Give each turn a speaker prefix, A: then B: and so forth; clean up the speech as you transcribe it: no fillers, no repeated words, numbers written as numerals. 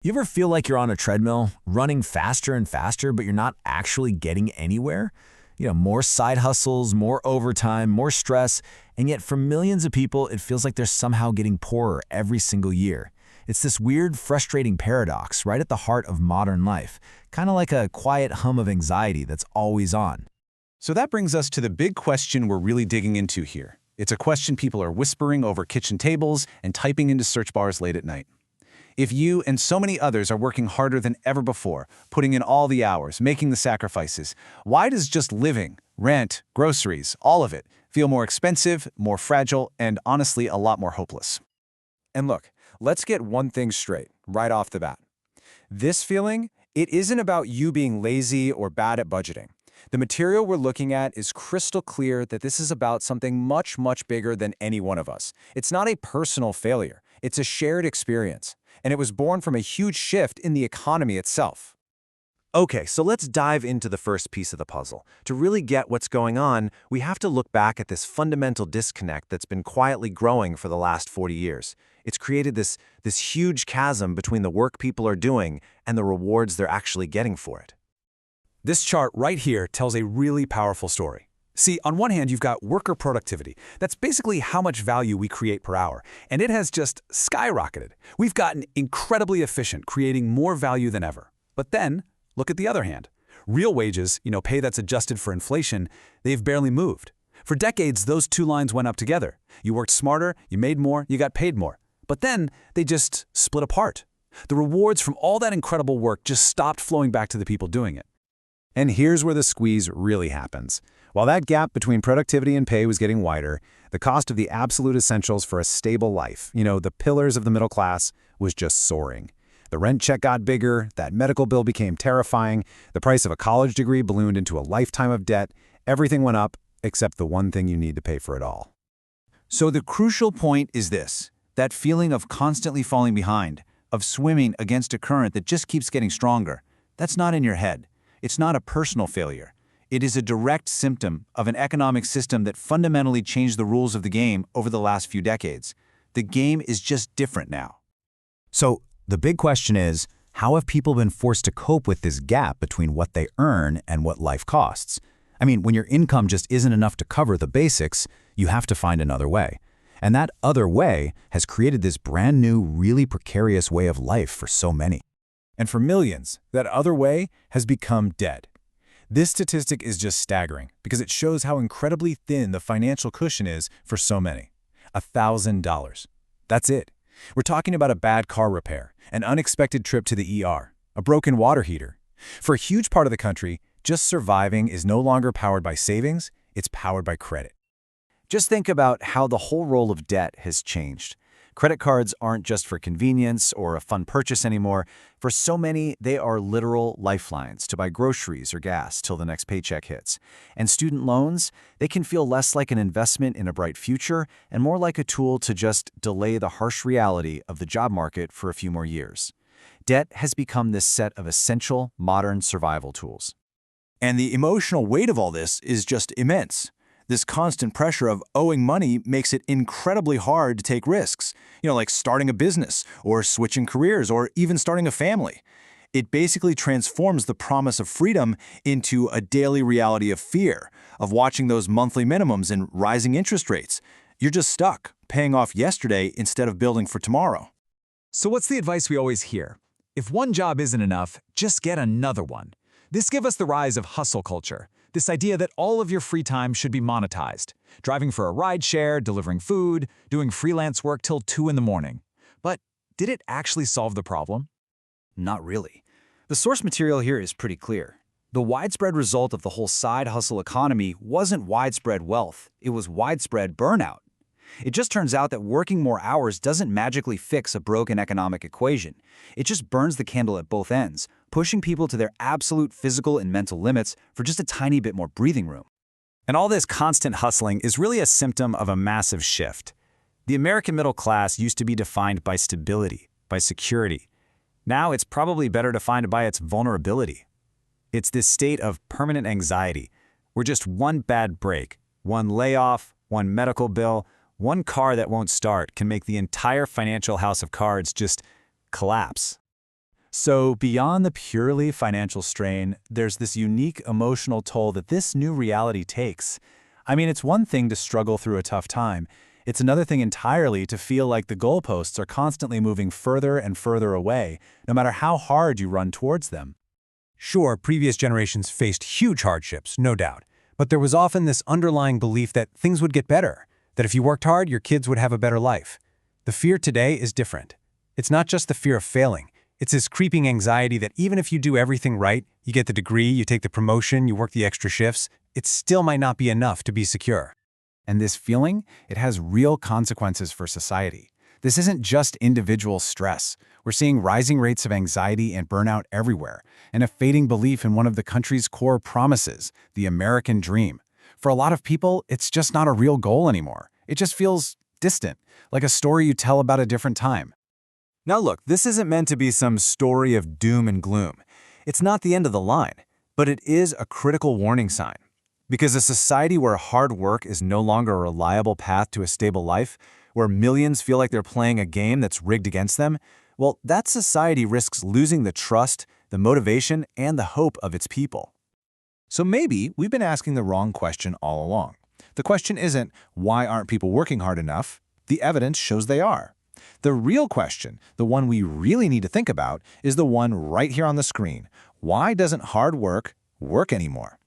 A: You ever feel like you're on a treadmill, running faster and faster, but you're not actually getting anywhere? More side hustles, more overtime, more stress, and yet for millions of people, it feels like they're somehow getting poorer every single year. It's this weird, frustrating paradox right at the heart of modern life, kind of like a quiet hum of anxiety that's always on.
B: So that brings us to the big question we're really digging into here. It's a question people are whispering over kitchen tables and typing into search bars late at night. If you and so many others are working harder than ever before, putting in all the hours, making the sacrifices, why does just living, rent, groceries, all of it, feel more expensive, more fragile, and honestly a lot more hopeless?
C: And look, let's get one thing straight, right off the bat. This feeling, it isn't about you being lazy or bad at budgeting. The material we're looking at is crystal clear that this is about something much, much bigger than any one of us. It's not a personal failure. It's a shared experience. And it was born from a huge shift in the economy itself.
D: Okay, so let's dive into the first piece of the puzzle. To really get what's going on, we have to look back at this fundamental disconnect that's been quietly growing for the last 40 years. It's created this huge chasm between the work people are doing and the rewards they're actually getting for it.
E: This chart right here tells a really powerful story. See, on one hand, you've got worker productivity. That's basically how much value we create per hour, and it has just skyrocketed. We've gotten incredibly efficient, creating more value than ever. But then, look at the other hand. Real wages, pay that's adjusted for inflation, they've barely moved. For decades, those two lines went up together. You worked smarter, you made more, you got paid more. But then, they just split apart. The rewards from all that incredible work just stopped flowing back to the people doing it.
B: And here's where the squeeze really happens. While that gap between productivity and pay was getting wider, the cost of the absolute essentials for a stable life, the pillars of the middle class, was just soaring. The rent check got bigger, that medical bill became terrifying, the price of a college degree ballooned into a lifetime of debt, everything went up except the one thing you need to pay for it all.
F: So the crucial point is this, that feeling of constantly falling behind, of swimming against a current that just keeps getting stronger. That's not in your head. It's not a personal failure. It is a direct symptom of an economic system that fundamentally changed the rules of the game over the last few decades. The game is just different now.
A: So the big question is, how have people been forced to cope with this gap between what they earn and what life costs? I mean, when your income just isn't enough to cover the basics, you have to find another way. And that other way has created this brand new, really precarious way of life for so many.
C: And for millions, that other way has become dead. This statistic is just staggering because it shows how incredibly thin the financial cushion is for so many. $1,000. That's it. We're talking about a bad car repair, an unexpected trip to the ER, a broken water heater. For a huge part of the country, just surviving is no longer powered by savings, it's powered by credit.
D: Just think about how the whole role of debt has changed. Credit cards aren't just for convenience or a fun purchase anymore. For so many, they are literal lifelines to buy groceries or gas till the next paycheck hits. And student loans, they can feel less like an investment in a bright future and more like a tool to just delay the harsh reality of the job market for a few more years. Debt has become this set of essential modern survival tools.
F: And the emotional weight of all this is just immense. This constant pressure of owing money makes it incredibly hard to take risks, like starting a business or switching careers or even starting a family. It basically transforms the promise of freedom into a daily reality of fear, of watching those monthly minimums and rising interest rates. You're just stuck, paying off yesterday instead of building for tomorrow.
E: So what's the advice we always hear? If one job isn't enough, just get another one. This gives us the rise of hustle culture. This idea that all of your free time should be monetized. Driving for a rideshare, delivering food, doing freelance work till 2 in the morning. But did it actually solve the problem?
D: Not really. The source material here is pretty clear. The widespread result of the whole side hustle economy wasn't widespread wealth, it was widespread burnout. It just turns out that working more hours doesn't magically fix a broken economic equation. It just burns the candle at both ends, pushing people to their absolute physical and mental limits for just a tiny bit more breathing room.
B: And all this constant hustling is really a symptom of a massive shift. The American middle class used to be defined by stability, by security. Now it's probably better defined by its vulnerability. It's this state of permanent anxiety, where just one bad break, one layoff, one medical bill, one car that won't start can make the entire financial house of cards just collapse.
C: So beyond the purely financial strain, there's this unique emotional toll that this new reality takes. I mean, it's one thing to struggle through a tough time. It's another thing entirely to feel like the goalposts are constantly moving further and further away, no matter how hard you run towards them.
E: Sure, previous generations faced huge hardships, no doubt. But there was often this underlying belief that things would get better, that if you worked hard, your kids would have a better life. The fear today is different. It's not just the fear of failing. It's this creeping anxiety that even if you do everything right, you get the degree, you take the promotion, you work the extra shifts, it still might not be enough to be secure.
D: And this feeling, it has real consequences for society. This isn't just individual stress. We're seeing rising rates of anxiety and burnout everywhere, and a fading belief in one of the country's core promises, the American dream. For a lot of people, it's just not a real goal anymore. It just feels distant, like a story you tell about a different time.
C: Now look, this isn't meant to be some story of doom and gloom. It's not the end of the line, but it is a critical warning sign. Because a society where hard work is no longer a reliable path to a stable life, where millions feel like they're playing a game that's rigged against them, well, that society risks losing the trust, the motivation, and the hope of its people.
B: So maybe we've been asking the wrong question all along. The question isn't, why aren't people working hard enough? The evidence shows they are. The real question, the one we really need to think about, is the one right here on the screen. Why doesn't hard work work anymore?